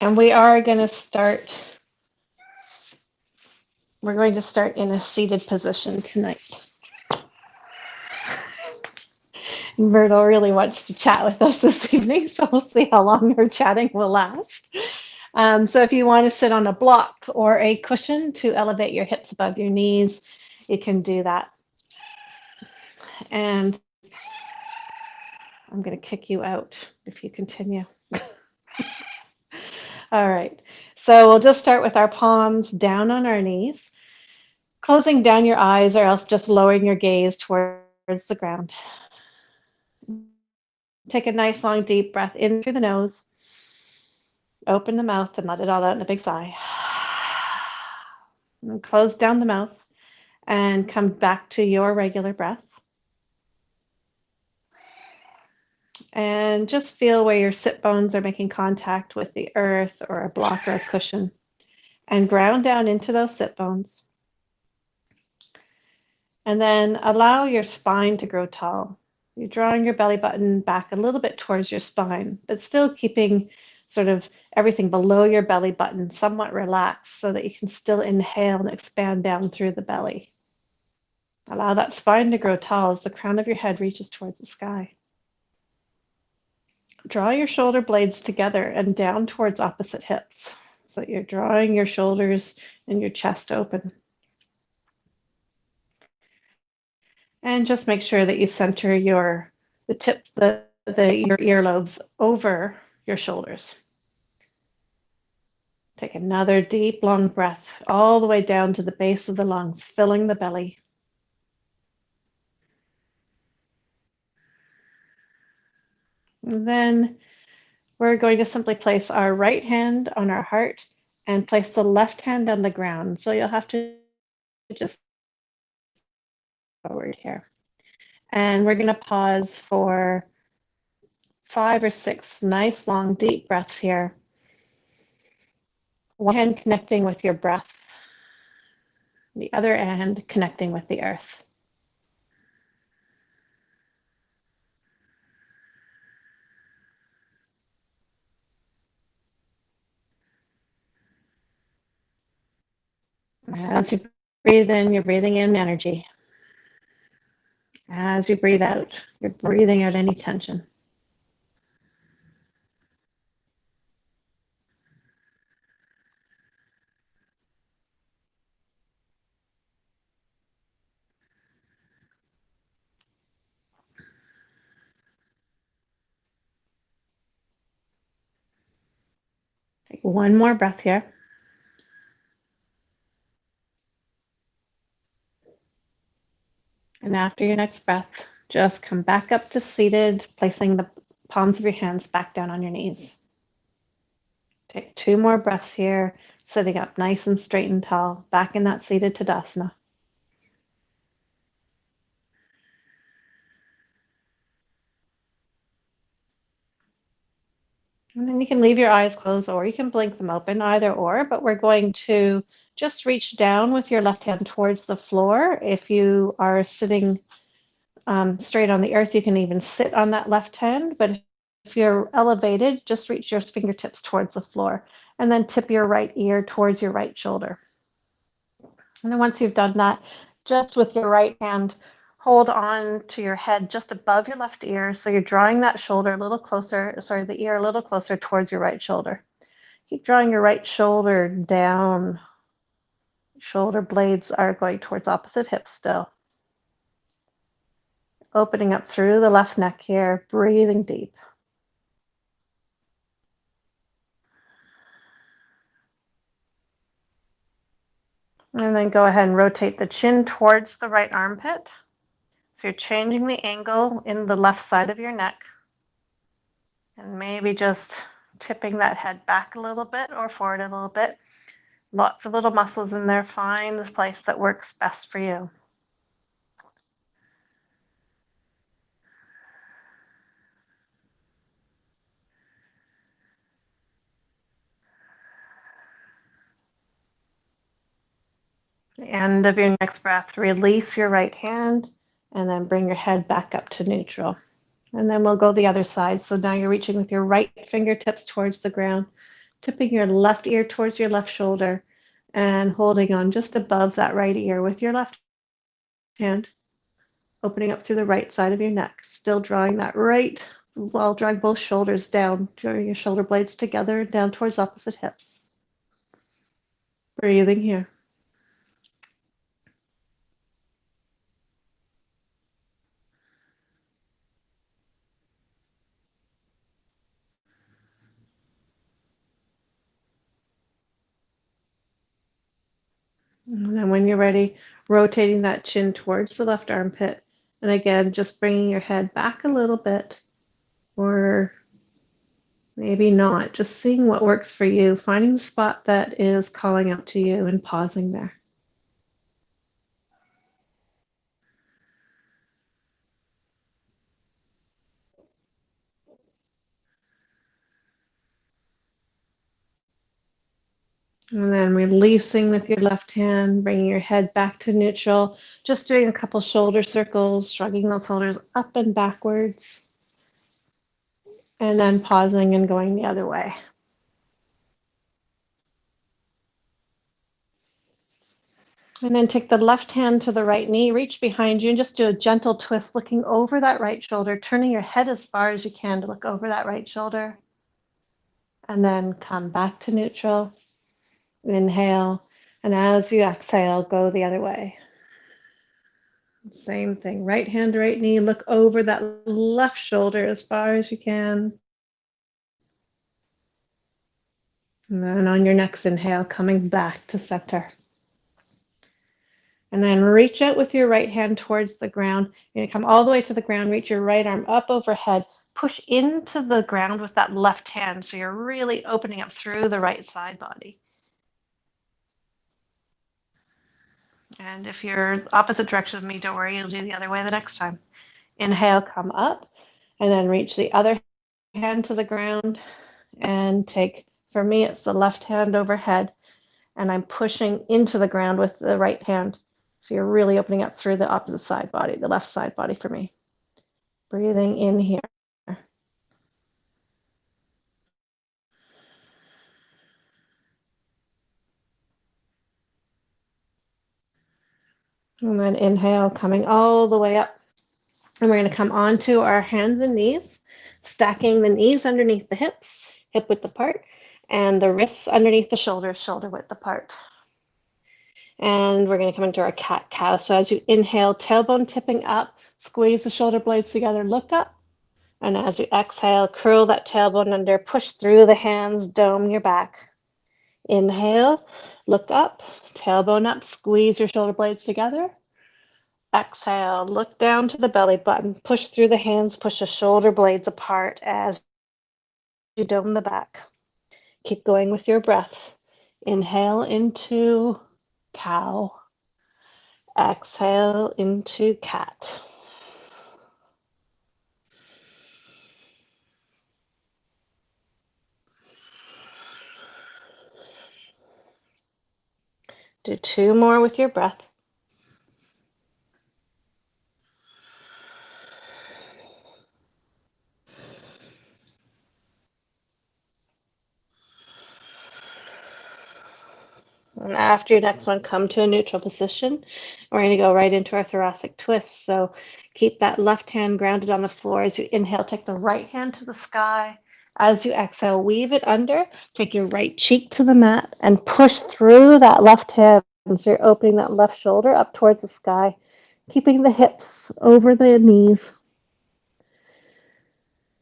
And we are going to start, we're going to start in a seated position tonight. Myrtle really wants to chat with us this evening, so we'll see how long her chatting will last. So if you want to sit on a block or a cushion to elevate your hips above your knees, you can do that. And I'm going to kick you out if you continue. All right. So we'll just start with our palms down on our knees, closing down your eyes or else just lowering your gaze towards the ground. Take a nice long deep breath in through the nose. Open the mouth and let it all out in a big sigh. And close down the mouth and come back to your regular breath. And just feel where your sit bones are making contact with the earth or a block or a cushion. And ground down into those sit bones. And then allow your spine to grow tall. You're drawing your belly button back a little bit towards your spine, but still keeping sort of everything below your belly button somewhat relaxed so that you can still inhale and expand down through the belly. Allow that spine to grow tall as the crown of your head reaches towards the sky. Draw your shoulder blades together and down towards opposite hips so that you're drawing your shoulders and your chest open. And just make sure that you center your earlobes over your shoulders. Take another deep, long breath all the way down to the base of the lungs, filling the belly. And then we're going to simply place our right hand on our heart and place the left hand on the ground. So you'll have to just forward here. And we're going to pause for 5 or 6 nice, long, deep breaths here. One hand connecting with your breath, the other hand connecting with the earth. As you breathe in, you're breathing in energy. As you breathe out, you're breathing out any tension. Take one more breath here. And after your next breath, just come back up to seated, placing the palms of your hands back down on your knees. Take 2 more breaths here, sitting up nice and straight and tall, back in that seated Tadasana. And then you can leave your eyes closed or you can blink them open, either or, but we're going to just reach down with your left hand towards the floor. If you are sitting straight on the earth, you can even sit on that left hand, but if you're elevated, just reach your fingertips towards the floor and then tip your right ear towards your right shoulder. And then once you've done that, just with your right hand, hold on to your head just above your left ear. So you're drawing that shoulder a little closer, the ear a little closer towards your right shoulder. Keep drawing your right shoulder down. Shoulder blades are going towards opposite hips still. Opening up through the left neck here, breathing deep. And then go ahead and rotate the chin towards the right armpit. So you're changing the angle in the left side of your neck. And maybe just tipping that head back a little bit or forward a little bit. Lots of little muscles in there. Find this place that works best for you. The end of your next breath, release your right hand and then bring your head back up to neutral. And then we'll go the other side. So now you're reaching with your right fingertips towards the ground, tipping your left ear towards your left shoulder and holding on just above that right ear with your left hand, opening up through the right side of your neck, still drawing that right, while drawing both shoulders down, drawing your shoulder blades together, down towards opposite hips. Breathing here. And then when you're ready, rotating that chin towards the left armpit. And again, just bringing your head back a little bit, or maybe not, just seeing what works for you, finding the spot that is calling out to you and pausing there. And then releasing with your left hand, bringing your head back to neutral, just doing a couple shoulder circles, shrugging those shoulders up and backwards, and then pausing and going the other way. And then take the left hand to the right knee, reach behind you, and just do a gentle twist, looking over that right shoulder, turning your head as far as you can to look over that right shoulder. And then come back to neutral. Inhale. And as you exhale, go the other way. Same thing. Right hand, right knee, look over that left shoulder as far as you can. And then on your next inhale, coming back to center. And then reach out with your right hand towards the ground. You're going to come all the way to the ground, reach your right arm up overhead, push into the ground with that left hand. So you're really opening up through the right side body. And if you're opposite direction of me, don't worry, you'll do the other way the next time. Inhale, come up, and then reach the other hand to the ground and take, for me, it's the left hand overhead, and I'm pushing into the ground with the right hand. So you're really opening up through the opposite side body, the left side body for me. Breathing in here. And then inhale, coming all the way up. And we're going to come onto our hands and knees, stacking the knees underneath the hips, hip width apart, and the wrists underneath the shoulders, shoulder width apart. And we're going to come into our cat-cow. So as you inhale, tailbone tipping up, squeeze the shoulder blades together, look up. And as you exhale, curl that tailbone under, push through the hands, dome your back. Inhale, look up, tailbone up, squeeze your shoulder blades together. Exhale, look down to the belly button, push through the hands, push the shoulder blades apart as you dome the back. Keep going with your breath. Inhale into cow. Exhale into cat. Do 2 more with your breath. And after your next one, come to a neutral position. We're going to go right into our thoracic twist. So keep that left hand grounded on the floor. As you inhale, take the right hand to the sky. As you exhale, weave it under. Take your right cheek to the mat and push through that left hip. So you're opening that left shoulder up towards the sky, keeping the hips over the knees.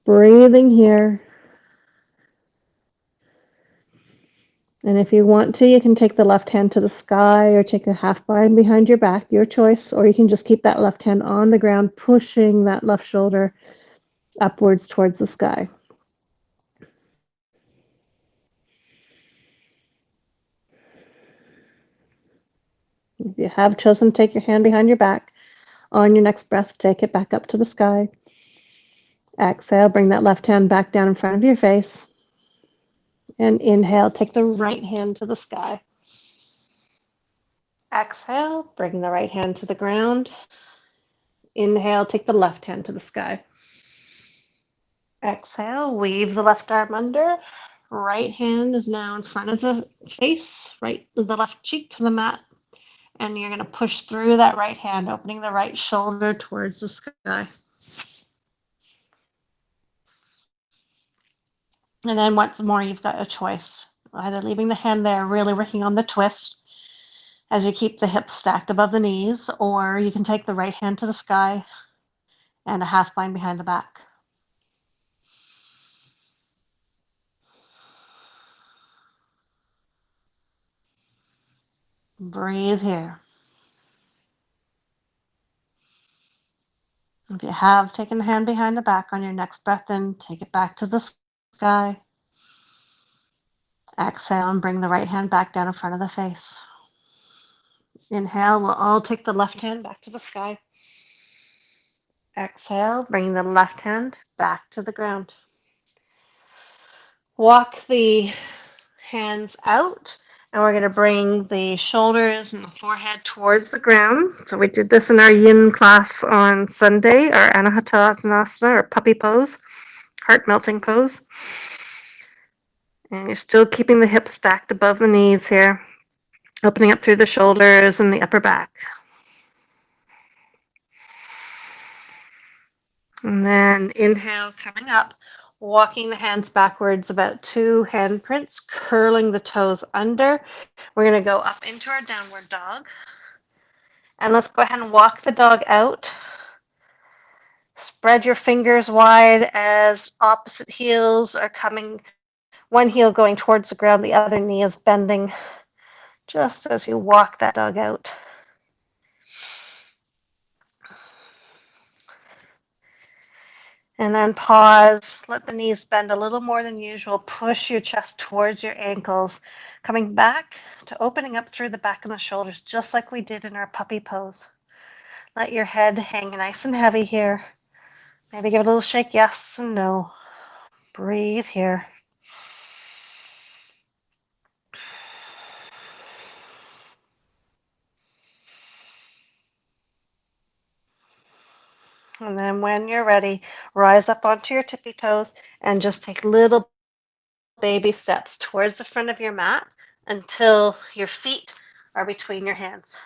Breathing here. And if you want to, you can take the left hand to the sky or take a half bind behind your back, your choice, or you can just keep that left hand on the ground, pushing that left shoulder upwards towards the sky. If you have chosen to take your hand behind your back, on your next breath, take it back up to the sky. Exhale, bring that left hand back down in front of your face. And inhale, take the right hand to the sky. Exhale, bring the right hand to the ground. Inhale, take the left hand to the sky. Exhale, weave the left arm under. Right hand is now in front of the face, right, the left cheek to the mat. And you're going to push through that right hand, opening the right shoulder towards the sky. And then once more, you've got a choice, either leaving the hand there, really working on the twist as you keep the hips stacked above the knees, or you can take the right hand to the sky and a half bind behind the back. Breathe here. If you have taken the hand behind the back on your next breath in, take it back to the sky. Exhale and bring the right hand back down in front of the face. Inhale, we'll all take the left hand back to the sky. Exhale, bring the left hand back to the ground. Walk the hands out, and we're going to bring the shoulders and the forehead towards the ground. So we did this in our yin class on Sunday, our Hatha-Vinyasa, or puppy pose, heart melting pose. And you're still keeping the hips stacked above the knees here, opening up through the shoulders and the upper back. And then inhale, coming up, walking the hands backwards about 2 handprints, curling the toes under. We're going to go up into our downward dog. And let's go ahead and walk the dog out. Spread your fingers wide as opposite heels are coming, one heel going towards the ground, the other knee is bending just as you walk that dog out. And then pause, let the knees bend a little more than usual. Push your chest towards your ankles, coming back to opening up through the back and the shoulders, just like we did in our puppy pose. Let your head hang nice and heavy here. Maybe give it a little shake, yes and no. Breathe here. And then when you're ready, rise up onto your tippy toes and just take little baby steps towards the front of your mat until your feet are between your hands.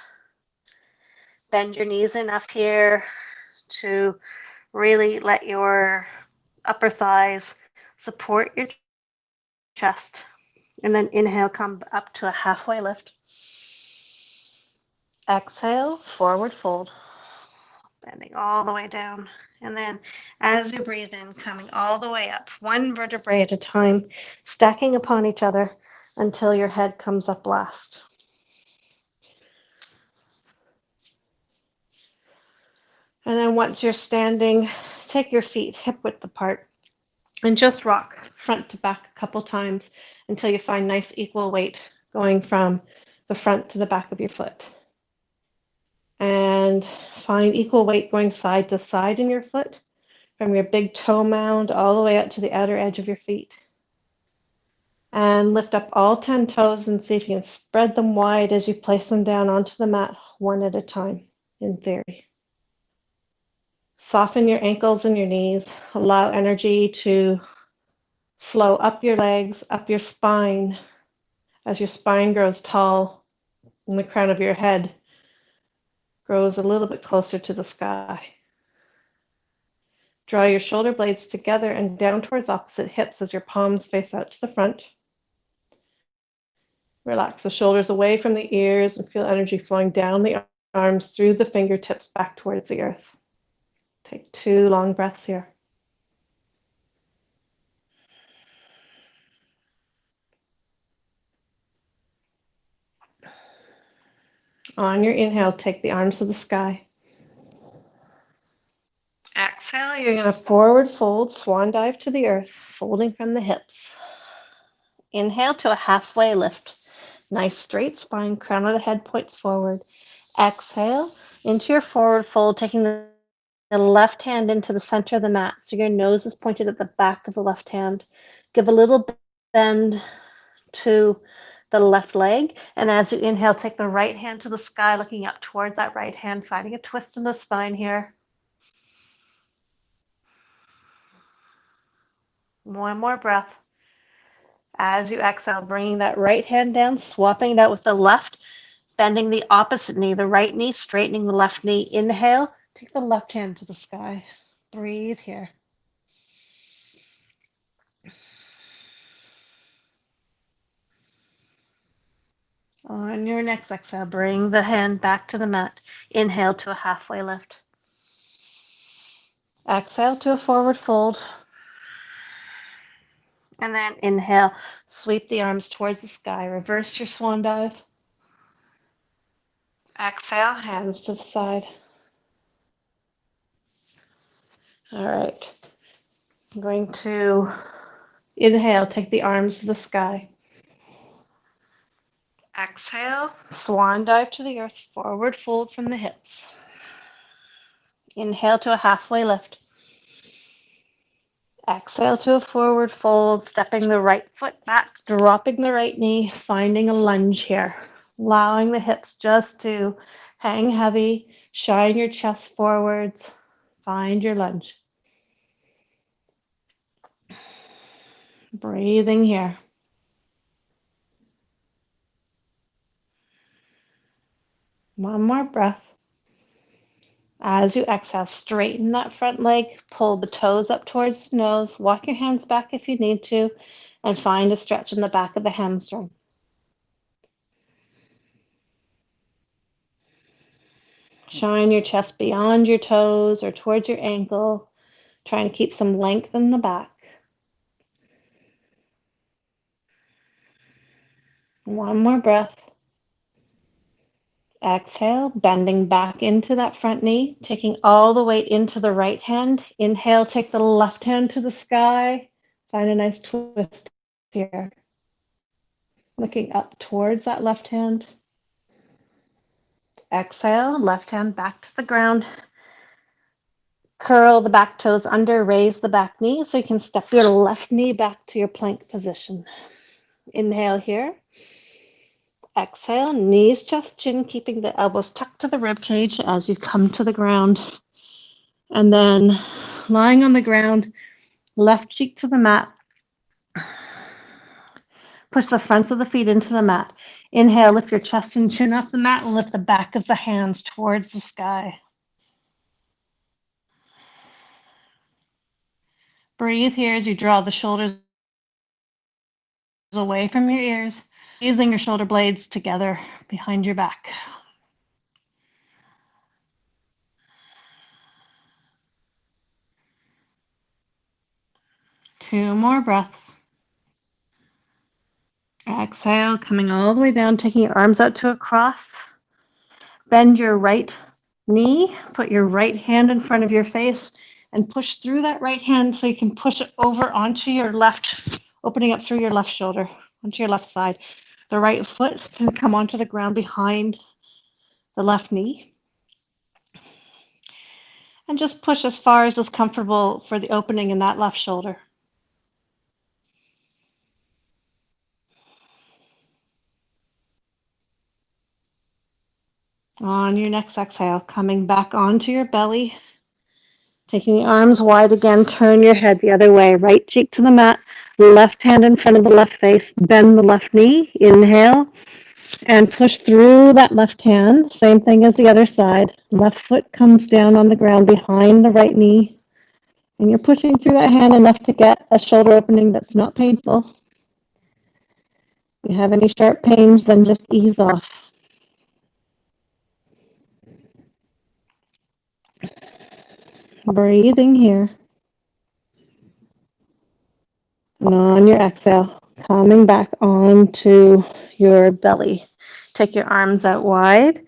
Bend your knees enough here to really let your upper thighs support your chest. And then inhale, come up to a halfway lift. Exhale, forward fold, bending all the way down. And then as you breathe in, coming all the way up, one vertebrae at a time, stacking upon each other until your head comes up last. And then once you're standing, take your feet hip width apart and just rock front to back a couple times until you find nice equal weight going from the front to the back of your foot. And find equal weight going side to side in your foot, from your big toe mound all the way out to the outer edge of your feet. And lift up all 10 toes and see if you can spread them wide as you place them down onto the mat, one at a time, in theory. Soften your ankles and your knees. Allow energy to flow up your legs, up your spine, as your spine grows tall and the crown of your head grows a little bit closer to the sky. Draw your shoulder blades together and down towards opposite hips as your palms face out to the front. Relax the shoulders away from the ears and feel energy flowing down the arms through the fingertips back towards the earth. Take 2 long breaths here. On your inhale, take the arms to the sky. Exhale, you're going to forward fold, swan dive to the earth, folding from the hips. Inhale to a halfway lift. Nice straight spine, crown of the head points forward. Exhale into your forward fold, taking the left hand into the center of the mat. So your nose is pointed at the back of the left hand. Give a little bend to the left leg. And as you inhale, take the right hand to the sky, looking up towards that right hand, finding a twist in the spine here. One more breath. As you exhale, bringing that right hand down, swapping it out with the left, bending the opposite knee, the right knee, straightening the left knee. Inhale, take the left hand to the sky. Breathe here. On your next exhale, bring the hand back to the mat. Inhale to a halfway lift. Exhale to a forward fold. And then inhale, sweep the arms towards the sky. Reverse your swan dive. Exhale, hands to the side. All right. I'm going to inhale, take the arms to the sky. Exhale, swan dive to the earth, forward fold from the hips. Inhale to a halfway lift. Exhale to a forward fold, stepping the right foot back, dropping the right knee, finding a lunge here. Allowing the hips just to hang heavy, shine your chest forwards, find your lunge. Breathing here. One more breath. As you exhale, straighten that front leg, pull the toes up towards the nose, walk your hands back if you need to, and find a stretch in the back of the hamstring. Shine your chest beyond your toes or towards your ankle, trying to keep some length in the back. One more breath. Exhale, bending back into that front knee, taking all the weight into the right hand. Inhale, take the left hand to the sky. Find a nice twist here. Looking up towards that left hand. Exhale, left hand back to the ground. Curl the back toes under, raise the back knee so you can step your left knee back to your plank position. Inhale here. Exhale, knees, chest, chin, keeping the elbows tucked to the rib cage as you come to the ground. And then lying on the ground, left cheek to the mat. Push the fronts of the feet into the mat. Inhale, lift your chest and chin off the mat and lift the back of the hands towards the sky. Breathe here as you draw the shoulders away from your ears, squeezing your shoulder blades together behind your back. Two more breaths. Exhale, coming all the way down, taking your arms out to a cross. Bend your right knee, put your right hand in front of your face, and push through that right hand so you can push it over onto your left, opening up through your left shoulder, onto your left side. The right foot can come onto the ground behind the left knee. And just push as far as is comfortable for the opening in that left shoulder. On your next exhale, coming back onto your belly, taking the arms wide again, turn your head the other way, right cheek to the mat, left hand in front of the left face, bend the left knee, inhale, and push through that left hand, same thing as the other side. Left foot comes down on the ground behind the right knee, and you're pushing through that hand enough to get a shoulder opening that's not painful. If you have any sharp pains, then just ease off. Breathing here. And on your exhale, coming back onto your belly. Take your arms out wide,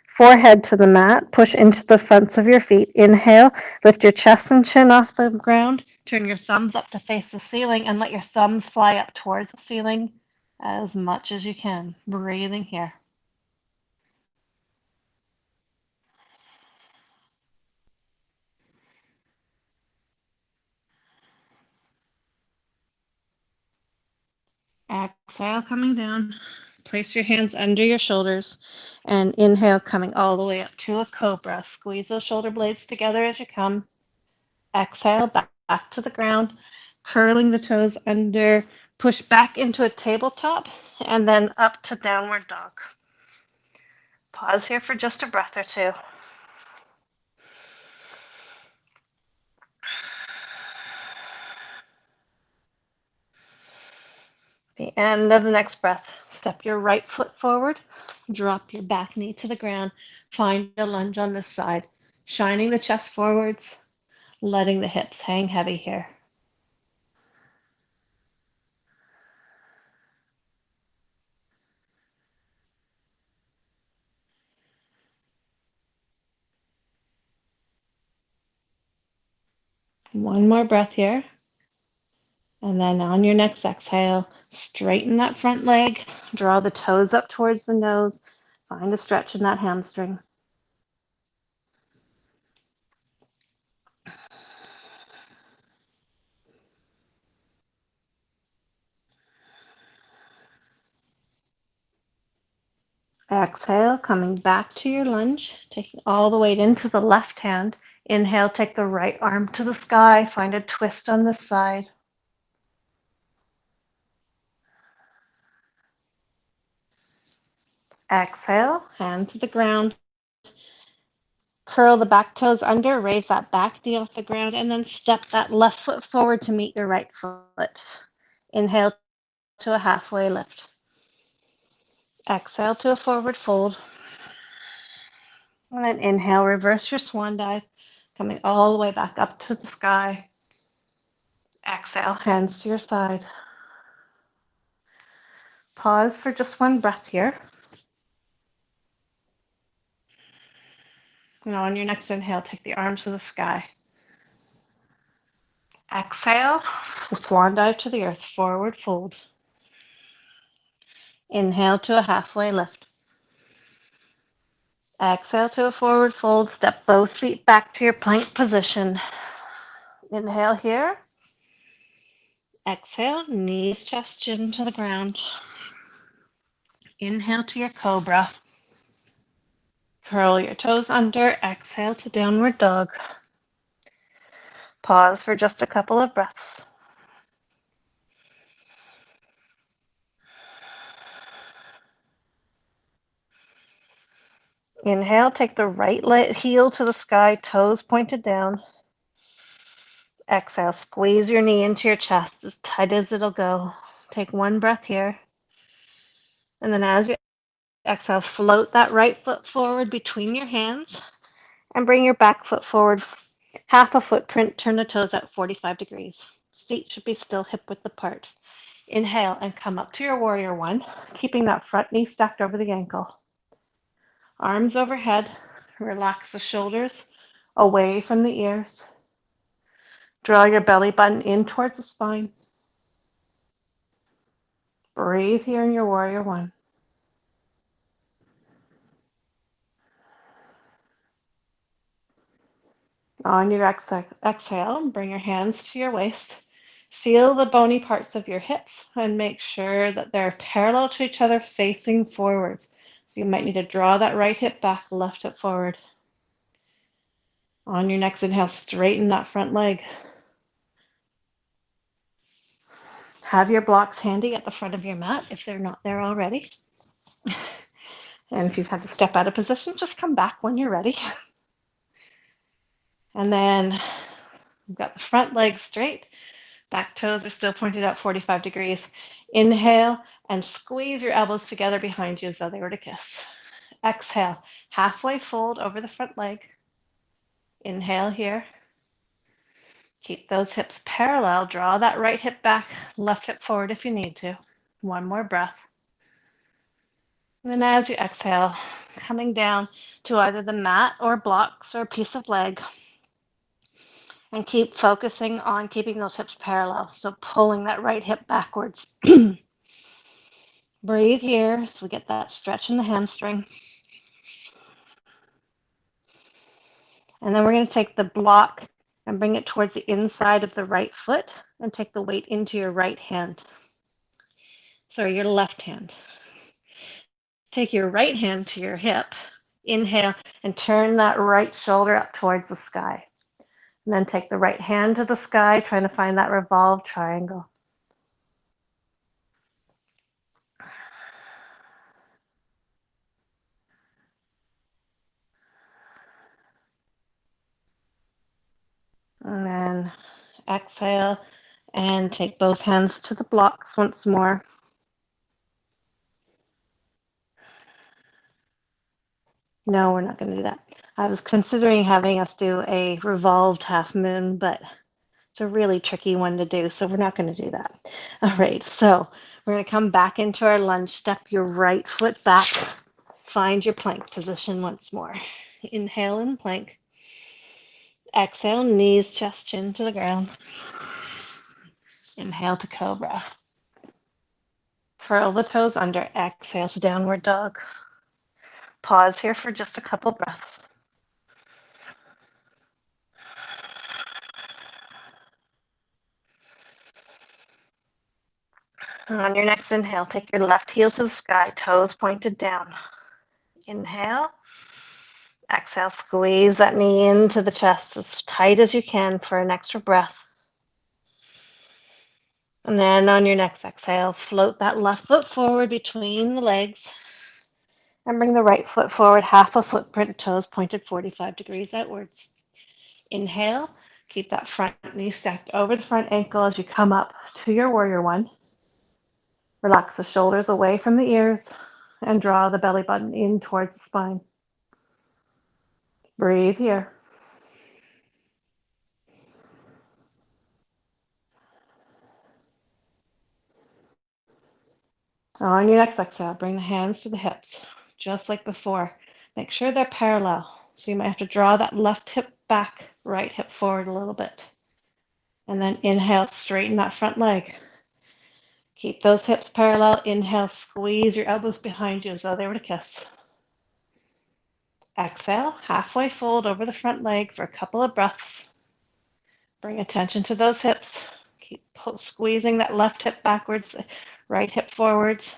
forehead to the mat, push into the fronts of your feet. Inhale, lift your chest and chin off the ground, turn your thumbs up to face the ceiling, and let your thumbs fly up towards the ceiling as much as you can. Breathing here. Exhale, coming down. Place your hands under your shoulders and inhale, coming all the way up to a cobra. Squeeze those shoulder blades together as you come. Exhale, back to the ground, curling the toes under, Push back into a tabletop and then up to downward dog. Pause here for just a breath or two. The end of the next breath, step your right foot forward, drop your back knee to the ground, find a lunge on this side, shining the chest forwards, letting the hips hang heavy here. One more breath here. And then on your next exhale, straighten that front leg, draw the toes up towards the nose, find a stretch in that hamstring. Exhale, coming back to your lunge, taking all the weight into the left hand. Inhale, take the right arm to the sky, find a twist on this side. Exhale, hand to the ground. Curl the back toes under, raise that back knee off the ground, and then step that left foot forward to meet your right foot. Inhale to a halfway lift. Exhale to a forward fold. And then inhale, reverse your swan dive, coming all the way back up to the sky. Exhale, hands to your side. Pause for just one breath here. Now on your next inhale, take the arms to the sky. Exhale, swan dive to the earth, forward fold. Inhale to a halfway lift. Exhale to a forward fold. Step both feet back to your plank position. Inhale here. Exhale, knees, chest, chin to the ground. Inhale to your cobra. Curl your toes under. Exhale to downward dog. Pause for just a couple of breaths. Inhale, take the right heel to the sky, toes pointed down. Exhale, squeeze your knee into your chest as tight as it'll go. Take one breath here. And then as you exhale, float that right foot forward between your hands and bring your back foot forward half a footprint. Turn the toes at 45 degrees. Feet should be still hip width apart. Inhale and come up to your warrior one, keeping that front knee stacked over the ankle. Arms overhead. Relax the shoulders away from the ears. Draw your belly button in towards the spine. Breathe here in your warrior one. On your exhale, bring your hands to your waist. Feel the bony parts of your hips and make sure that they're parallel to each other, facing forwards. So you might need to draw that right hip back, left hip forward. On your next inhale, straighten that front leg. Have your blocks handy at the front of your mat if they're not there already. And if you've had to step out of position, just come back when you're ready. And then we've got the front leg straight. Back toes are still pointed out 45 degrees. Inhale and squeeze your elbows together behind you as though they were to kiss. Exhale, halfway fold over the front leg. Inhale here. Keep those hips parallel. Draw that right hip back, left hip forward if you need to. One more breath. And then as you exhale, coming down to either the mat or blocks or a piece of leg. And keep focusing on keeping those hips parallel. So pulling that right hip backwards. Breathe here so we get that stretch in the hamstring. And then we're going to take the block and bring it towards the inside of the right foot and take the weight into your right hand. Sorry, your left hand. Take your right hand to your hip. Inhale and turn that right shoulder up towards the sky. And then take the right hand to the sky, trying to find that revolved triangle. Exhale and take both hands to the blocks once more. No, we're not going to do that. I was considering having us do a revolved half moon, but it's a really tricky one to do, so we're not going to do that. All right, so we're going to come back into our lunge. Step your right foot back. Find your plank position once more. Inhale in plank. Exhale, knees, chest, chin to the ground. Inhale to cobra. Curl the toes under. Exhale to downward dog. Pause here for just a couple breaths. On your next inhale, take your left heel to the sky, toes pointed down. Inhale. Exhale, squeeze that knee into the chest as tight as you can for an extra breath. And then on your next exhale, float that left foot forward between the legs and bring the right foot forward, half a footprint, toes pointed 45 degrees outwards. Inhale, keep that front knee stacked over the front ankle as you come up to your warrior one. Relax the shoulders away from the ears and draw the belly button in towards the spine. Breathe here. On your next exhale, bring the hands to the hips, just like before. Make sure they're parallel. So you might have to draw that left hip back, right hip forward a little bit. And then inhale, straighten that front leg. Keep those hips parallel. Inhale, squeeze your elbows behind you as though they were to kiss. Exhale, halfway fold over the front leg for a couple of breaths. Bring attention to those hips. Keep squeezing that left hip backwards, right hip forwards.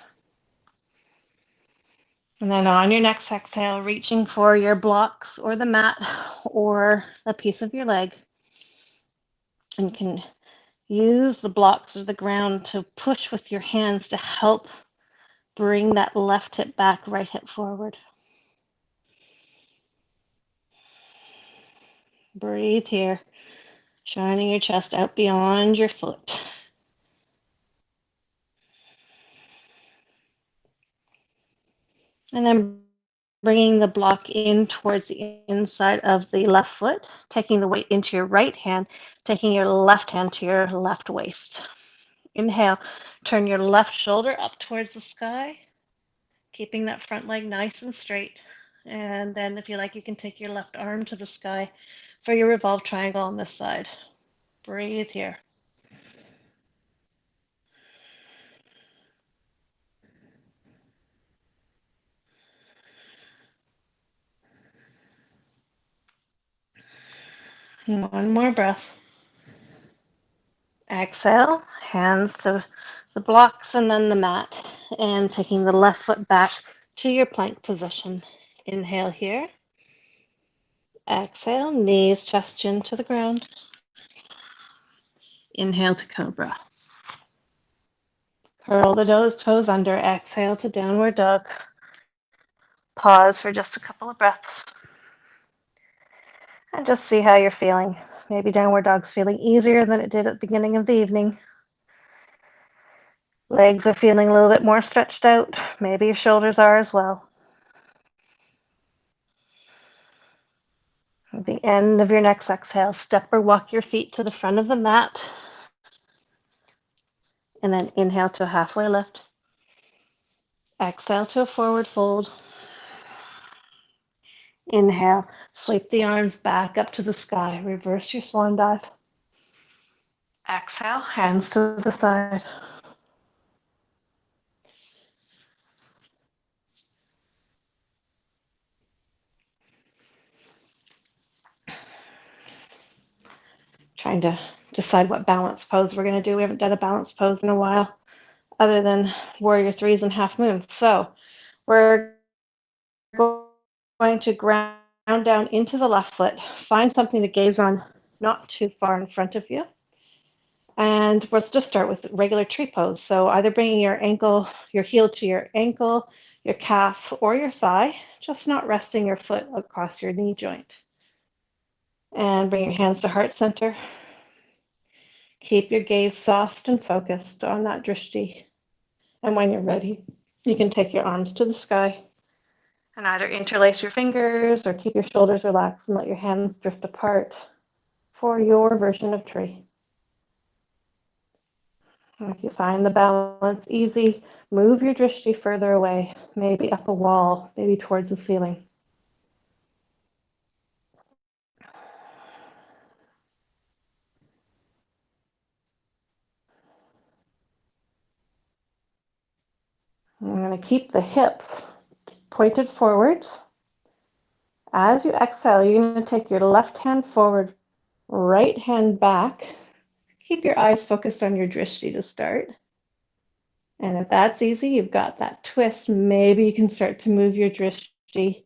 And then on your next exhale, reaching for your blocks or the mat or a piece of your leg. And you can use the blocks or the ground to push with your hands to help bring that left hip back, right hip forward. Breathe here, shining your chest out beyond your foot. And then bringing the block in towards the inside of the left foot, taking the weight into your right hand, taking your left hand to your left waist. Inhale, turn your left shoulder up towards the sky, keeping that front leg nice and straight. And then if you like, you can take your left arm to the sky for your revolved triangle on this side. Breathe here. One more breath. Exhale, hands to the blocks and then the mat, and taking the left foot back to your plank position. Inhale here. Exhale, knees, chest, chin to the ground. Inhale to cobra. Curl the toes under. Exhale to downward dog. Pause for just a couple of breaths. And just see how you're feeling. Maybe downward dog's feeling easier than it did at the beginning of the evening. Legs are feeling a little bit more stretched out. Maybe your shoulders are as well. At the end of your next exhale, step or walk your feet to the front of the mat. And then inhale to a halfway lift. Exhale to a forward fold. Inhale, sweep the arms back up to the sky. Reverse your swan dive. Exhale, hands to the side. Trying to decide what balance pose we're going to do. We haven't done a balance pose in a while, other than warrior threes and half moons. So we're going to ground down into the left foot. Find something to gaze on not too far in front of you. And let's just start with regular tree pose. So either bringing your ankle, your heel to your ankle, your calf, or your thigh, just not resting your foot across your knee joint. And bring your hands to heart center. Keep your gaze soft and focused on that drishti. And when you're ready, you can take your arms to the sky and either interlace your fingers or keep your shoulders relaxed and let your hands drift apart for your version of tree. And if you find the balance easy, move your drishti further away, maybe up a wall, maybe towards the ceiling. I'm going to keep the hips pointed forwards. As you exhale, you're going to take your left hand forward, right hand back. Keep your eyes focused on your drishti to start. And if that's easy, you've got that twist, maybe you can start to move your drishti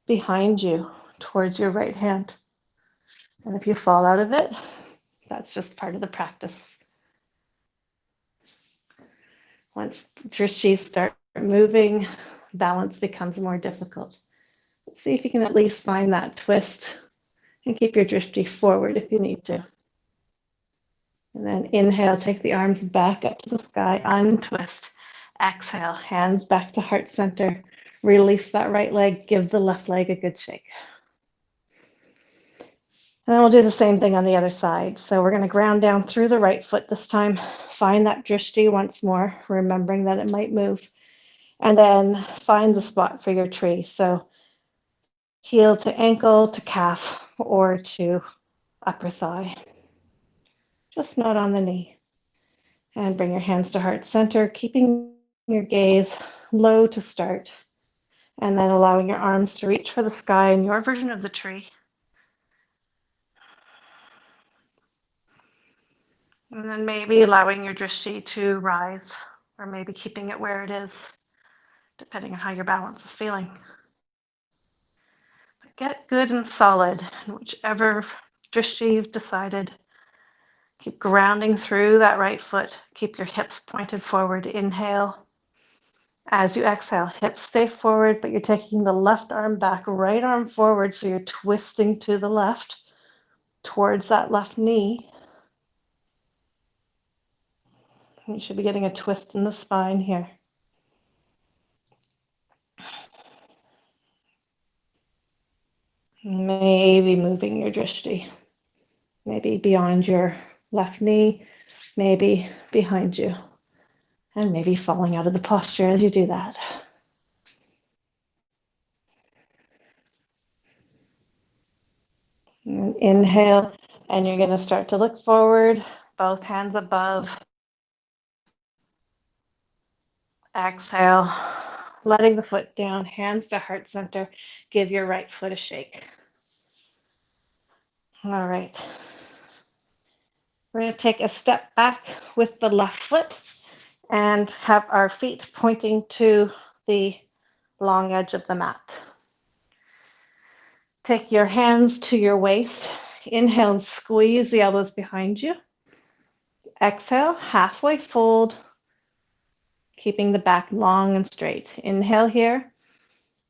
behind you towards your right hand. And if you fall out of it, that's just part of the practice. Once drishtis start moving, balance becomes more difficult. See if you can at least find that twist and keep your drishti forward if you need to. And then inhale, take the arms back up to the sky, untwist. Exhale, hands back to heart center. Release that right leg, give the left leg a good shake. And then we'll do the same thing on the other side. So we're going to ground down through the right foot this time. Find that drishti once more, remembering that it might move. And then find the spot for your tree. So heel to ankle, to calf, or to upper thigh. Just not on the knee. And bring your hands to heart center, keeping your gaze low to start. And then allowing your arms to reach for the sky in your version of the tree. And then maybe allowing your drishti to rise, or maybe keeping it where it is, depending on how your balance is feeling. But get good and solid in whichever drishti you've decided. Keep grounding through that right foot. Keep your hips pointed forward. Inhale. As you exhale, hips stay forward, but you're taking the left arm back, right arm forward, so you're twisting to the left towards that left knee. You should be getting a twist in the spine here. Maybe moving your drishti, maybe beyond your left knee, maybe behind you, and maybe falling out of the posture as you do that. And inhale, and you're going to start to look forward, both hands above. Exhale, letting the foot down, hands to heart center. Give your right foot a shake. All right. We're going to take a step back with the left foot and have our feet pointing to the long edge of the mat. Take your hands to your waist. Inhale and squeeze the elbows behind you. Exhale, halfway fold, keeping the back long and straight. Inhale here.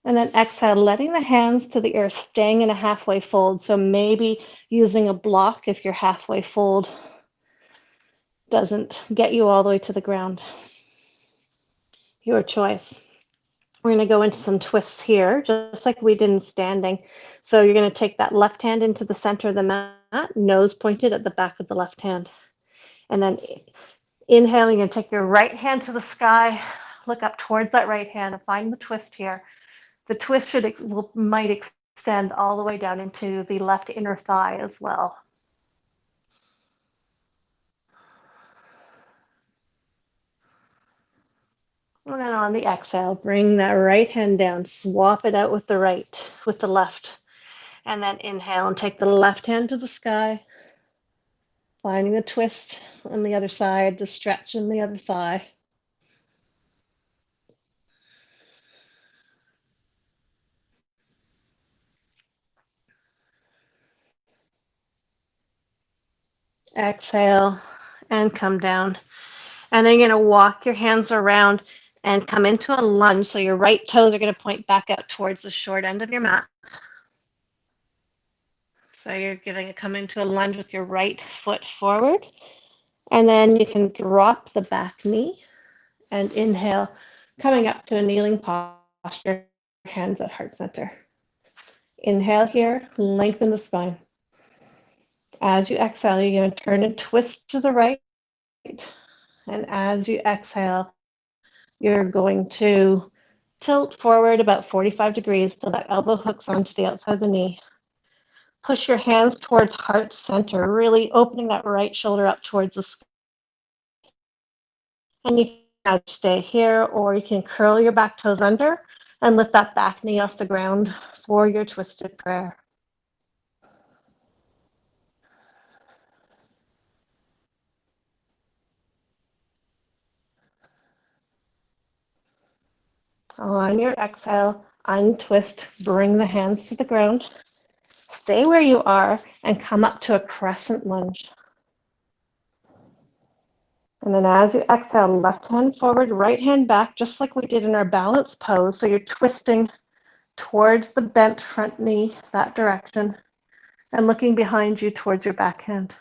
And then exhale, letting the hands to the earth, staying in a halfway fold. So maybe using a block if your halfway fold doesn't get you all the way to the ground. Your choice. We're going to go into some twists here, just like we did in standing. So you're going to take that left hand into the center of the mat, nose pointed at the back of the left hand. And then inhaling, you're going to take your right hand to the sky, look up towards that right hand and find the twist here. The twist might extend all the way down into the left inner thigh as well. And then on the exhale, bring that right hand down, swap it out with the left. And then inhale and take the left hand to the sky, finding the twist on the other side, the stretch in the other thigh. Exhale and come down. And then you're going to walk your hands around and come into a lunge. So your right toes are going to point back out towards the short end of your mat. So you're going to come into a lunge with your right foot forward. And then you can drop the back knee and inhale, coming up to a kneeling posture, hands at heart center. Inhale here, lengthen the spine. As you exhale, you're going to turn and twist to the right. And as you exhale, you're going to tilt forward about 45 degrees so that elbow hooks onto the outside of the knee. Push your hands towards heart center, really opening that right shoulder up towards the sky. And you can either stay here or you can curl your back toes under and lift that back knee off the ground for your twisted prayer. On your exhale, untwist, bring the hands to the ground. Stay where you are and come up to a crescent lunge. And then as you exhale, left hand forward, right hand back, just like we did in our balance pose. So you're twisting towards the bent front knee, that direction, and looking behind you towards your back hand.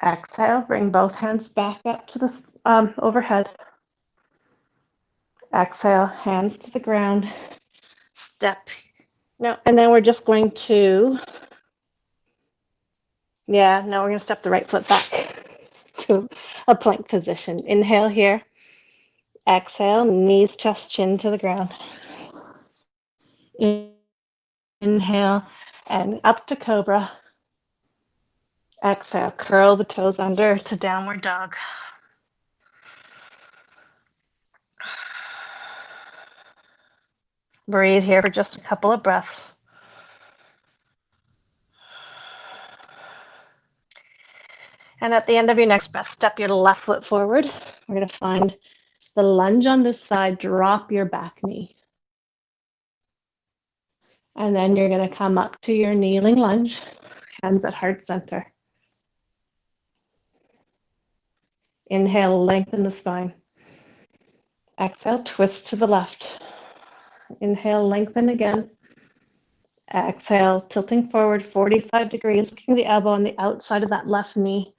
Exhale, bring both hands back up to the overhead. Exhale, hands to the ground. Step. No, and then we're just going to, we're going to step the right foot back to a plank position. Inhale here. Exhale, knees, chest, chin to the ground. Inhale and up to cobra. Exhale, curl the toes under to downward dog. Breathe here for just a couple of breaths. And at the end of your next breath, step your left foot forward. We're going to find the lunge on this side, drop your back knee. And then you're going to come up to your kneeling lunge, hands at heart center. Inhale, lengthen the spine. Exhale, twist to the left. Inhale, lengthen again. Exhale, tilting forward 45 degrees, looking the elbow on the outside of that left knee,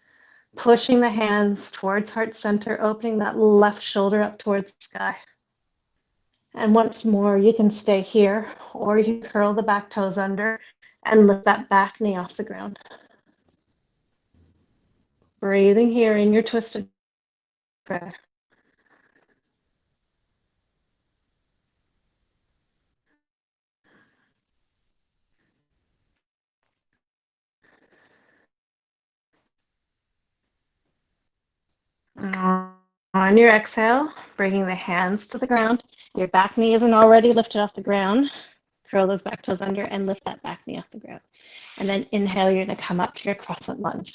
pushing the hands towards heart center, opening that left shoulder up towards the sky. And once more, you can stay here, or you can curl the back toes under and lift that back knee off the ground. Breathing here in your twisted prayer. On your exhale, bringing the hands to the ground. Your back knee isn't already lifted off the ground. Curl those back toes under and lift that back knee off the ground. And then inhale, you're going to come up to your crescent lunge.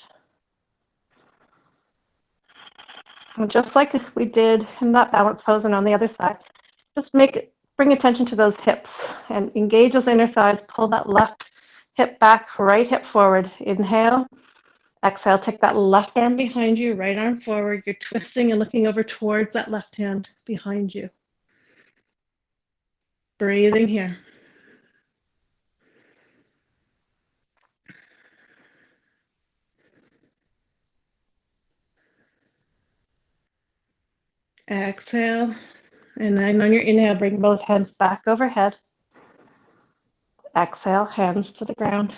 And just like we did in that balance pose and on the other side, just bring attention to those hips and engage those inner thighs. Pull that left hip back, right hip forward. Inhale. Exhale, take that left arm behind you, right arm forward. You're twisting and looking over towards that left hand behind you. Breathing here. Exhale. And then on your inhale, bring both hands back overhead. Exhale, hands to the ground.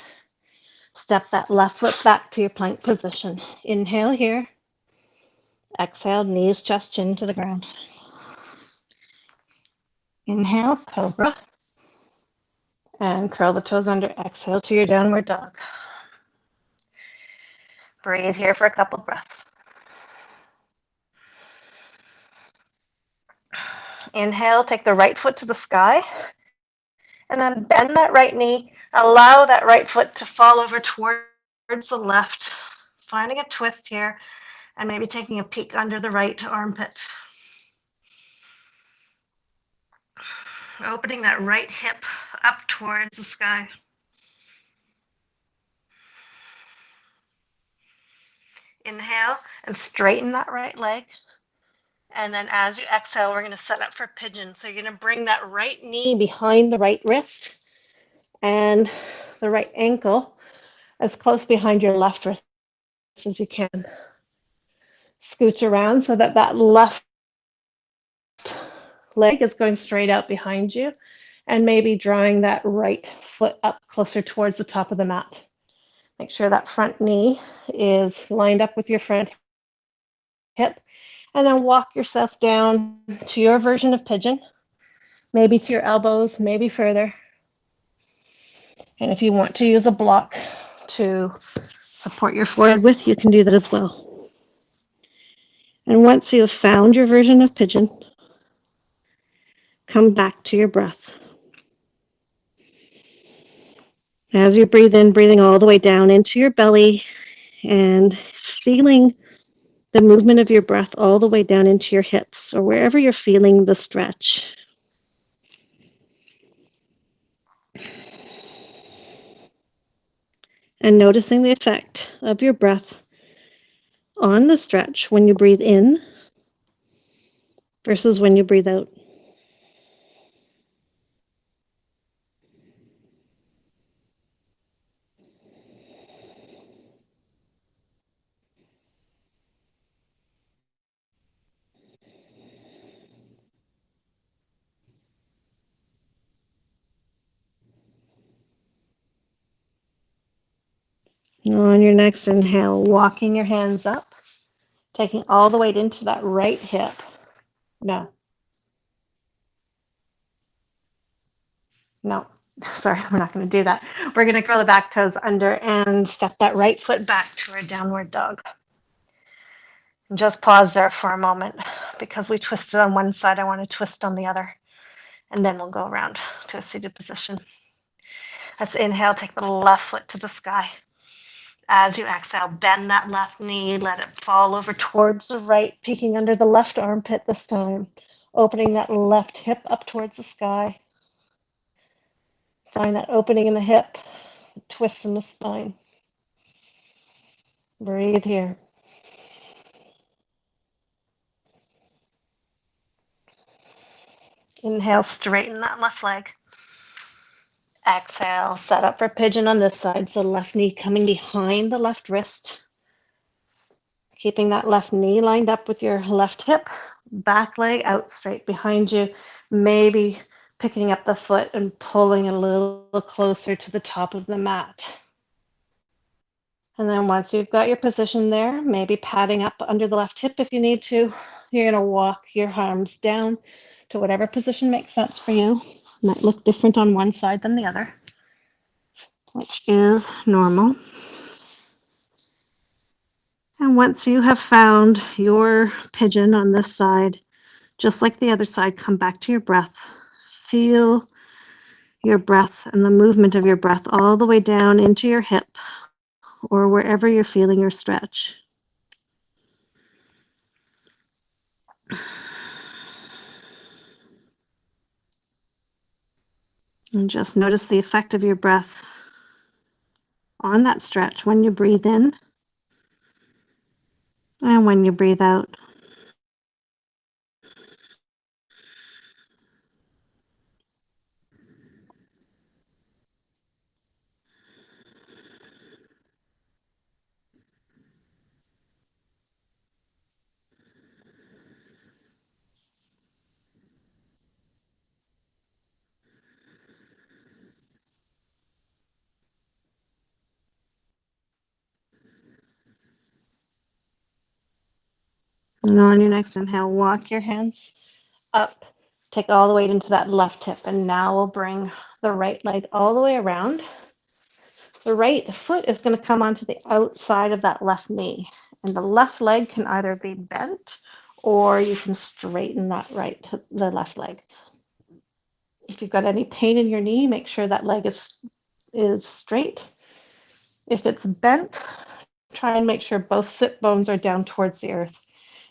Step that left foot back to your plank position. Inhale here. Exhale, knees, chest, chin to the ground. Inhale, cobra. And curl the toes under. Exhale to your downward dog. Breathe here for a couple breaths. Inhale, take the right foot to the sky. And then bend that right knee. Allow that right foot to fall over towards the left. Finding a twist here. And maybe taking a peek under the right armpit. Opening that right hip up towards the sky. Inhale and straighten that right leg. And then as you exhale, we're going to set up for pigeon. So you're going to bring that right knee behind the right wrist and the right ankle. as close behind your left wrist as you can. Scooch around so that that left leg is going straight out behind you, and maybe drawing that right foot up closer towards the top of the mat. Make sure that front knee is lined up with your front hip, and then walk yourself down to your version of pigeon, maybe to your elbows, maybe further. And if you want to use a block to support your forehead with, you can do that as well. And once you have found your version of pigeon, come back to your breath. As you breathe in, breathing all the way down into your belly and feeling the movement of your breath all the way down into your hips or wherever you're feeling the stretch. And noticing the effect of your breath on the stretch when you breathe in versus when you breathe out. On your next inhale, walking your hands up, taking all the weight into that right hip. No, no, sorry, we're not going to do that. We're going to curl the back toes under and step that right foot back to our downward dog. And just pause there for a moment because we twisted on one side. I want to twist on the other, and then we'll go around to a seated position. Let's inhale, take the left foot to the sky. As you exhale, bend that left knee, let it fall over towards the right, peeking under the left armpit this time, opening that left hip up towards the sky. Find that opening in the hip, twist in the spine. Breathe here. Inhale, straighten that left leg. Exhale, set up for pigeon on this side, so left knee coming behind the left wrist. Keeping that left knee lined up with your left hip, back leg out straight behind you, maybe picking up the foot and pulling a little closer to the top of the mat. And then once you've got your position there, maybe padding up under the left hip if you need to, you're going to walk your arms down to whatever position makes sense for you. Might look different on one side than the other, which is normal. And once you have found your pigeon on this side, just like the other side, come back to your breath. Feel your breath and the movement of your breath all the way down into your hip or wherever you're feeling your stretch. And just notice the effect of your breath on that stretch when you breathe in and when you breathe out. And on your next inhale, walk your hands up. Take all the weight into that left hip. And now we'll bring the right leg all the way around. The right foot is going to come onto the outside of that left knee. And the left leg can either be bent or you can straighten that the left leg. If you've got any pain in your knee, make sure that leg is straight. If it's bent, try and make sure both sit bones are down towards the earth.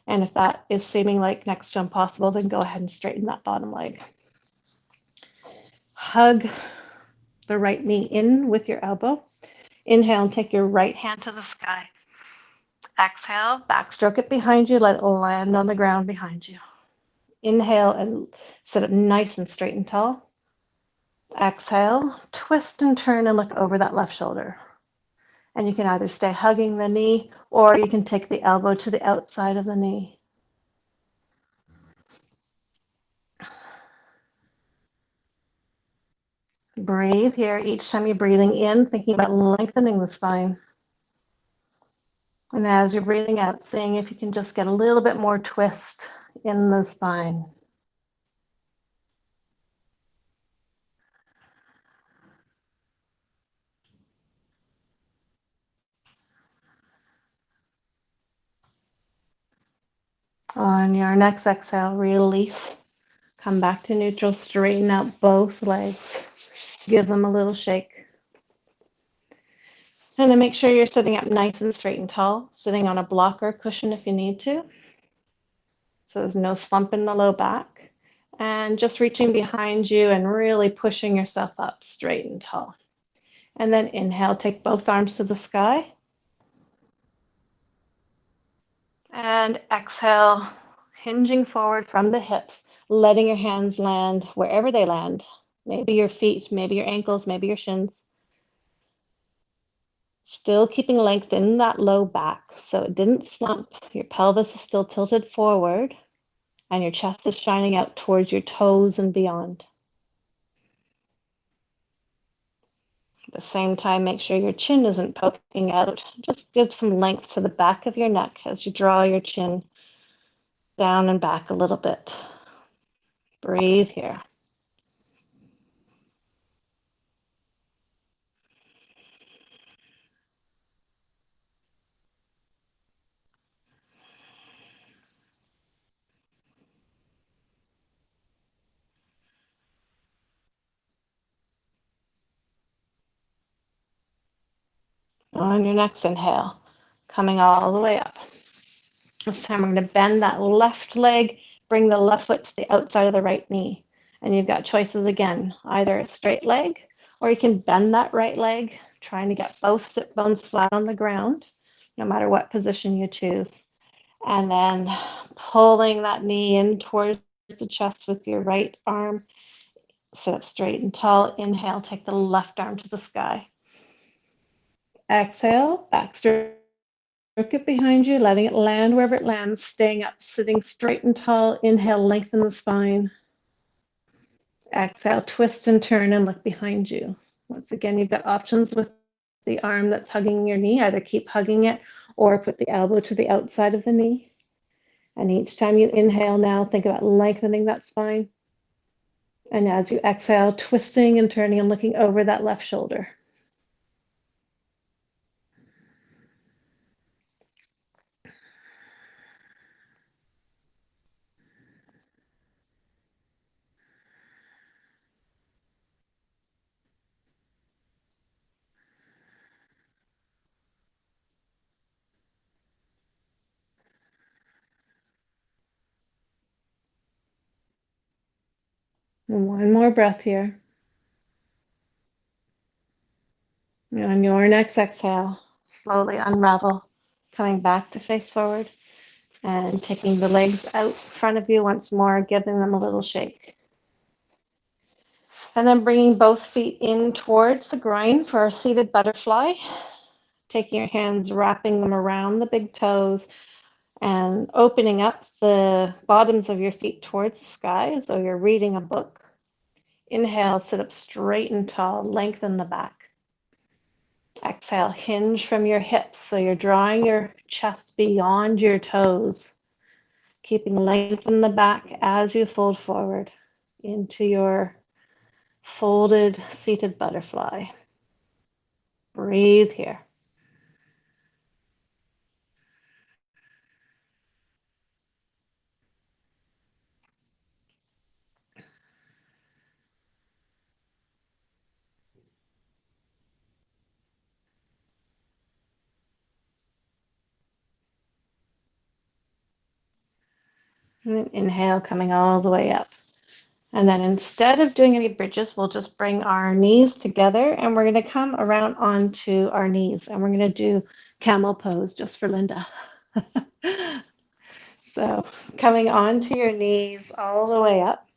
And if that is seeming like next to impossible, then go ahead and straighten that bottom leg. Hug the right knee in with your elbow. Inhale and take your right hand to the sky. Exhale, backstroke it behind you, let it land on the ground behind you. Inhale and sit up nice and straight and tall. Exhale, twist and turn and look over that left shoulder. And you can either stay hugging the knee or you can take the elbow to the outside of the knee. Breathe here each time you're breathing in, thinking about lengthening the spine. And as you're breathing out, seeing if you can just get a little bit more twist in the spine. On your next exhale, release. Come back to neutral, straighten out both legs. Give them a little shake. And then make sure you're sitting up nice and straight and tall, sitting on a block or cushion if you need to. So there's no slump in the low back. And just reaching behind you and really pushing yourself up straight and tall. And then inhale, take both arms to the sky. And exhale, hinging forward from the hips, letting your hands land wherever they land. Maybe your feet, maybe your ankles, maybe your shins. Still keeping length in that low back so it didn't slump. Your pelvis is still tilted forward and your chest is shining out towards your toes and beyond. At the same time, make sure your chin isn't poking out. Just give some length to the back of your neck as you draw your chin down and back a little bit. Breathe here. On your next inhale, coming all the way up. This time we're going to bend that left leg, bring the left foot to the outside of the right knee. And you've got choices again, either a straight leg, or you can bend that right leg, trying to get both sit bones flat on the ground, no matter what position you choose. And then pulling that knee in towards the chest with your right arm. Sit up straight and tall. Inhale, take the left arm to the sky. Exhale, back stroke it behind you, letting it land wherever it lands, staying up, sitting straight and tall. Inhale, lengthen the spine. Exhale, twist and turn and look behind you. Once again, you've got options with the arm that's hugging your knee. Either keep hugging it or put the elbow to the outside of the knee. And each time you inhale now, think about lengthening that spine. And as you exhale, twisting and turning and looking over that left shoulder. And one more breath here. And on your next exhale, slowly unravel, coming back to face forward and taking the legs out in front of you once more, giving them a little shake. And then bringing both feet in towards the groin for a seated butterfly, taking your hands, wrapping them around the big toes and opening up the bottoms of your feet towards the sky as though you're reading a book. Inhale, sit up straight and tall, lengthen the back. Exhale, hinge from your hips so you're drawing your chest beyond your toes, keeping length in the back as you fold forward into your folded seated butterfly. Breathe here. And then inhale, coming all the way up. And then instead of doing any bridges, we'll just bring our knees together and we're going to come around onto our knees and we're going to do camel pose just for Linda. So coming onto your knees all the way up.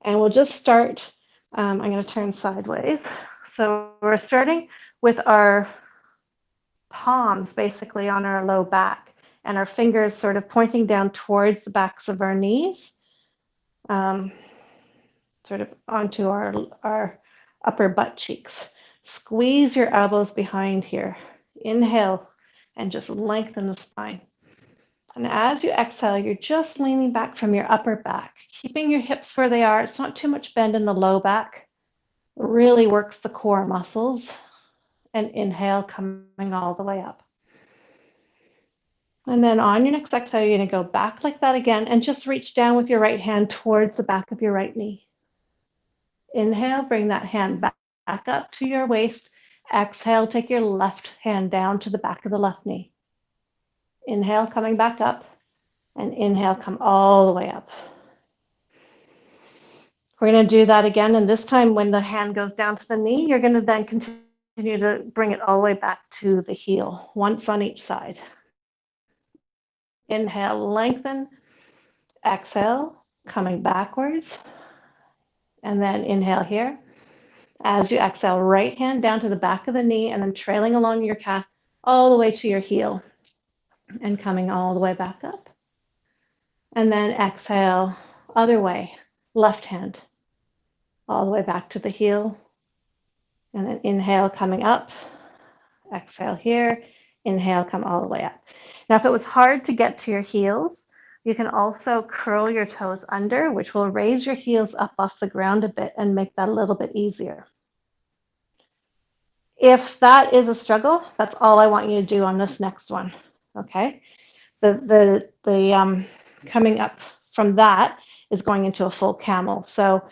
And we'll just start, I'm going to turn sideways. So we're starting with our palms basically on our low back and our fingers sort of pointing down towards the backs of our knees, sort of onto our upper butt cheeks. Squeeze your elbows behind here. Inhale and just lengthen the spine. And as you exhale, you're just leaning back from your upper back, keeping your hips where they are. It's not too much bend in the low back. It really works the core muscles. And inhale, coming all the way up. And then on your next exhale, you're going to go back like that again and just reach down with your right hand towards the back of your right knee. Inhale, bring that hand back up to your waist. Exhale, take your left hand down to the back of the left knee. Inhale, coming back up, and inhale, come all the way up. We're going to do that again, and this time when the hand goes down to the knee, you're going to then continue to bring it all the way back to the heel, once on each side. Inhale, lengthen. Exhale, coming backwards. And then inhale here. As you exhale, right hand down to the back of the knee and then trailing along your calf all the way to your heel and coming all the way back up. And then exhale, other way, left hand, all the way back to the heel. And then inhale, coming up. Exhale here. Inhale, come all the way up. Now, if it was hard to get to your heels, you can also curl your toes under, which will raise your heels up off the ground a bit and make that a little bit easier. If that is a struggle, that's all I want you to do on this next one, okay? The coming up from that is going into a full camel. So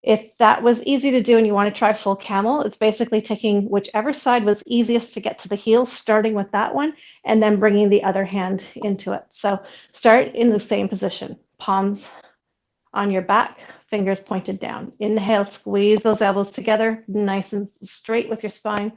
if that was easy to do and you want to try full camel, it's basically taking whichever side was easiest to get to the heels, starting with that one, and then bringing the other hand into it. So start in the same position, palms on your back, fingers pointed down. Inhale, squeeze those elbows together, nice and straight with your spine.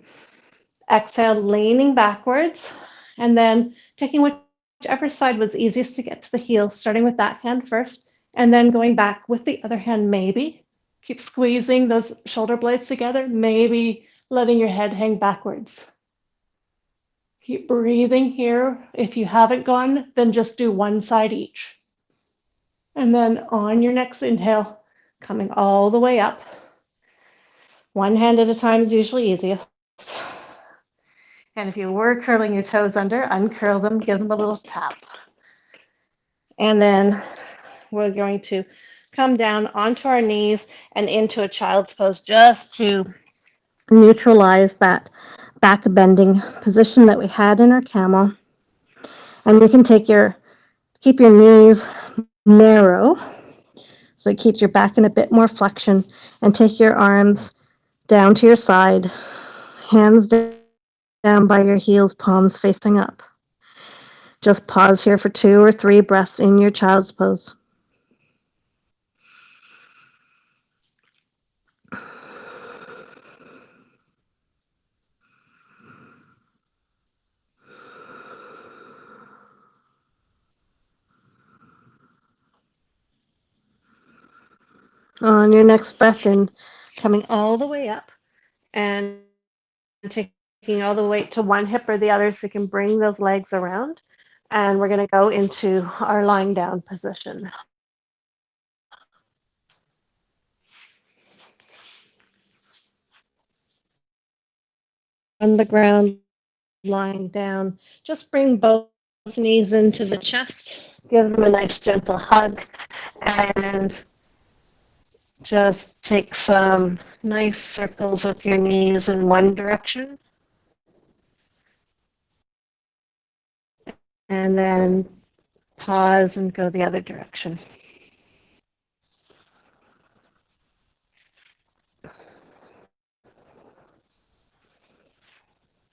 Exhale, leaning backwards, and then taking whichever side was easiest to get to the heels, starting with that hand first, and then going back with the other hand, maybe. Keep squeezing those shoulder blades together, maybe letting your head hang backwards. Keep breathing here. If you haven't gone, then just do one side each. And then on your next inhale, coming all the way up. One hand at a time is usually easiest. And if you were curling your toes under, uncurl them, give them a little tap. And then we're going to come down onto our knees and into a child's pose just to neutralize that back bending position that we had in our camel. And you can keep your knees narrow, so it keeps your back in a bit more flexion, and take your arms down to your side, hands down by your heels, palms facing up. Just pause here for 2 or 3 breaths in your child's pose. On your next breath in, coming all the way up and taking all the weight to one hip or the other so you can bring those legs around. And we're going to go into our lying down position. On the ground, lying down, just bring both knees into the chest, give them a nice gentle hug, and just take some nice circles with your knees in one direction. And then pause and go the other direction.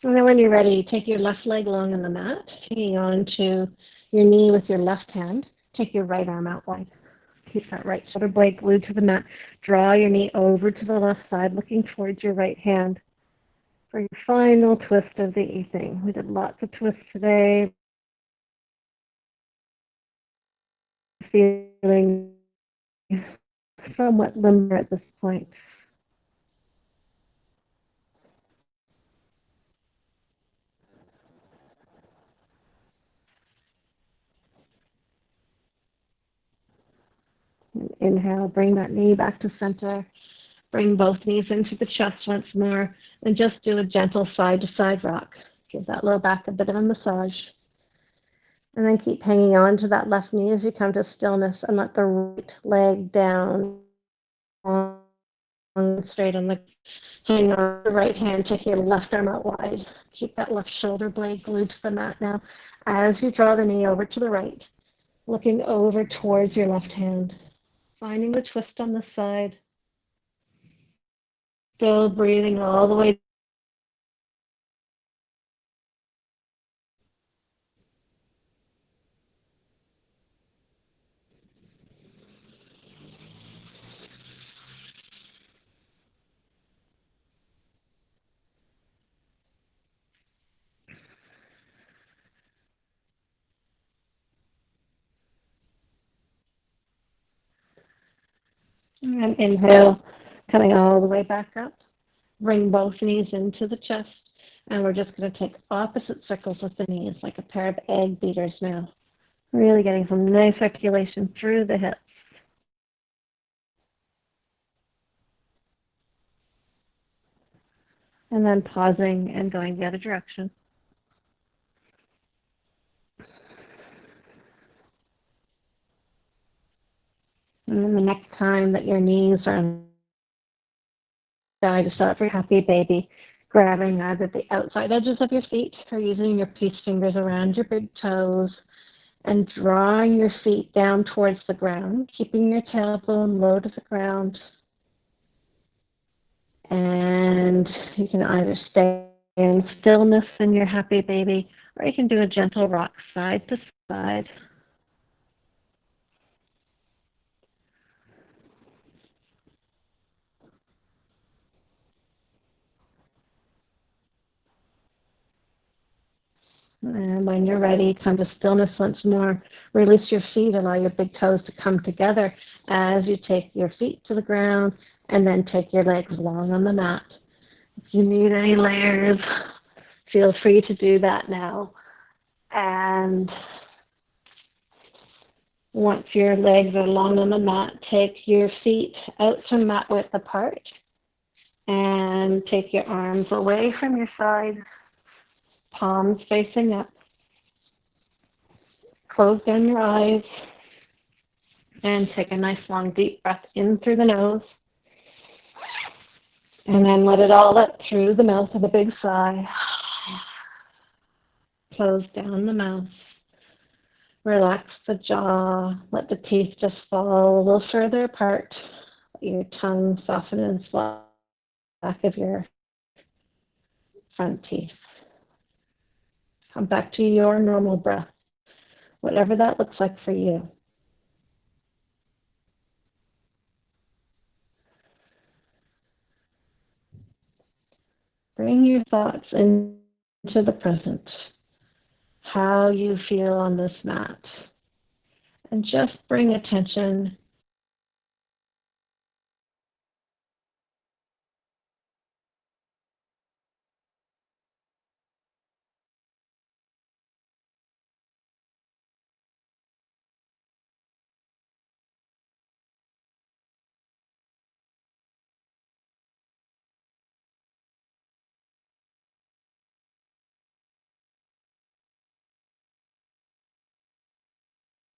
And then when you're ready, take your left leg along on the mat, hanging on to your knee with your left hand. Take your right arm out wide. Keep that right shoulder blade glued to the mat. Draw your knee over to the left side, looking towards your right hand for your final twist of the evening. We did lots of twists today. Feeling somewhat limber at this point. Inhale, bring that knee back to center. Bring both knees into the chest once more, and just do a gentle side-to-side rock. Give that low back a bit of a massage. And then keep hanging on to that left knee as you come to stillness, and let the right leg down straight on the hang on the right hand, take your left arm out wide. Keep that left shoulder blade glued to the mat now. As you draw the knee over to the right, looking over towards your left hand, finding the twist on the side, still breathing all the way. And inhale, coming all the way back up. Bring both knees into the chest. And we're just going to take opposite circles with the knees, like a pair of egg beaters now. Really getting some nice circulation through the hips. And then pausing and going the other direction. And then the next time that your knees are on the side, just start for happy baby, grabbing either the outside edges of your feet or using your peace fingers around your big toes and drawing your feet down towards the ground, keeping your tailbone low to the ground. And you can either stay in stillness in your happy baby, or you can do a gentle rock side to side. And when you're ready, come to stillness once more. Release your feet, allow your big toes to come together as you take your feet to the ground and then take your legs long on the mat. If you need any layers, feel free to do that now. And once your legs are long on the mat, take your feet out to mat width apart and take your arms away from your sides, palms facing up. Close down your eyes and take a nice long deep breath in through the nose. And then let it all out through the mouth with a big sigh. Close down the mouth. Relax the jaw. Let the teeth just fall a little further apart. Let your tongue soften and swell back of your front teeth. Come back to your normal breath, whatever that looks like for you. Bring your thoughts into the present, how you feel on this mat, and just bring attention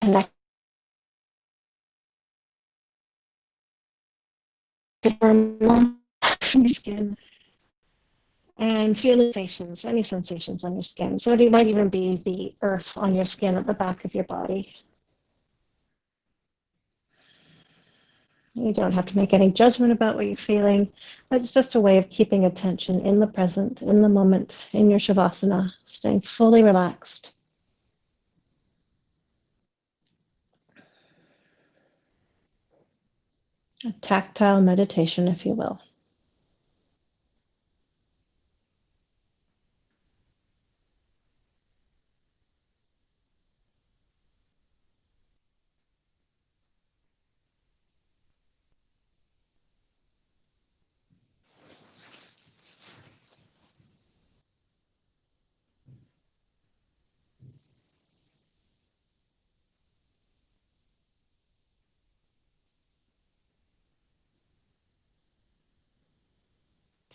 and from your skin and feel the sensations, any sensations on your skin. So it might even be the earth on your skin at the back of your body. You don't have to make any judgment about what you're feeling. It's just a way of keeping attention in the present, in the moment, in your Shavasana, staying fully relaxed. A tactile meditation, if you will.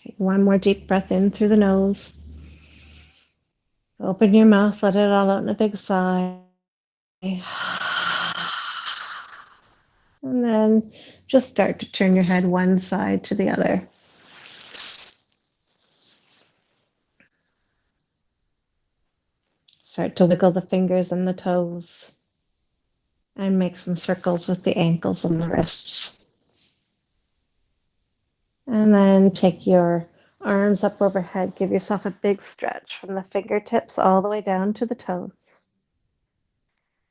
Take one more deep breath in through the nose. Open your mouth, let it all out in a big sigh. And then just start to turn your head one side to the other. Start to wiggle the fingers and the toes and make some circles with the ankles and the wrists. And then take your arms up overhead. Give yourself a big stretch from the fingertips all the way down to the toes.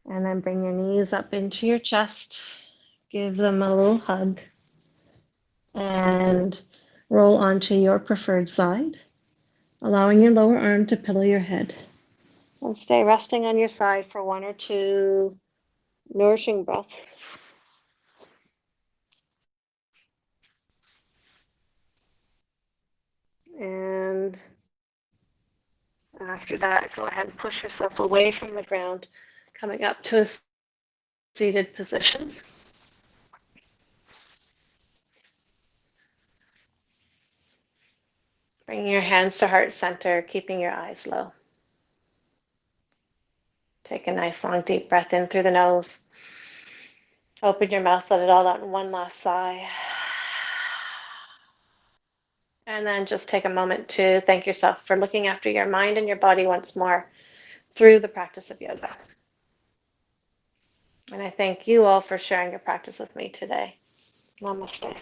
And then bring your knees up into your chest. Give them a little hug. And roll onto your preferred side, allowing your lower arm to pillow your head. And stay resting on your side for 1 or 2 nourishing breaths. And after that, go ahead and push yourself away from the ground, coming up to a seated position. Bringing your hands to heart center, keeping your eyes low. Take a nice long deep breath in through the nose. Open your mouth, let it all out in one last sigh. And then just take a moment to thank yourself for looking after your mind and your body once more through the practice of yoga. And I thank you all for sharing your practice with me today. Namaste.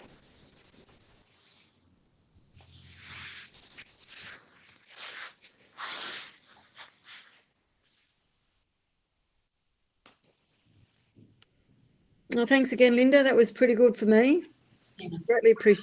Well, thanks again, Linda. That was pretty good for me. Greatly appreciate